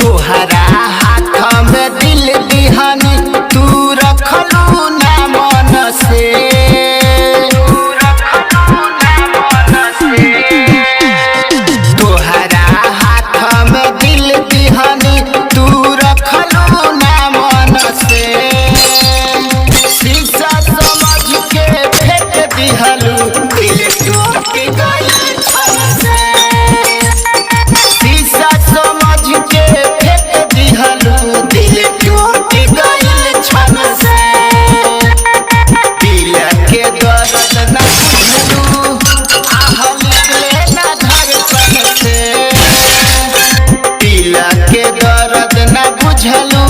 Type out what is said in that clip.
तोहरा हाथ में दिल दिहनी तू रखलू ना मन से तोहरा हाथ में दिल दिहनी तू रखलू ना मन से शीशा समझ के फेंक दिहलू दिल टूट गइल छल से शीशा समझ के फेंक दिहलू दिल टूट गइल छल से दिल के दर्द न बुझलू आह निकले न धड़कन से दिल के दर्द न बुझलू